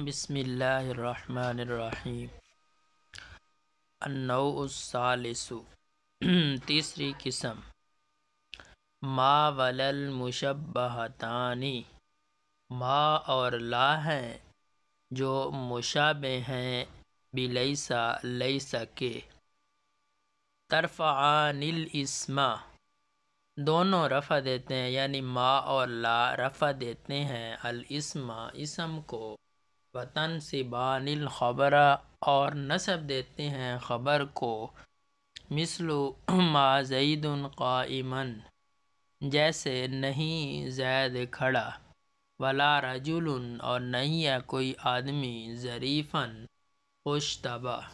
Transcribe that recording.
बिस्मिल्लाहिर्रहमानिर्रहीम। अन्नौउस्सालिसु तीसरी किस्म। मा वलल मुशब्बहतानी, मा और ला हैं जो मुशाबे हैं बिलैसा लैसा के। तरफ़आनिल इस्मा, दोनों रफ़ा देते हैं, यानी मा और ला रफ़ा देते हैं अल इस्मा इसम को। वतनसिबानिल ख़बरा, और नसब देते हैं ख़बर को। मिसलु मा ज़ैदुन क़ाइमन, जैसे नहीं ज़ैद खड़ा। वला रजुलुन, और नहीं है कोई आदमी। ज़रीफ़न, खुशतबा।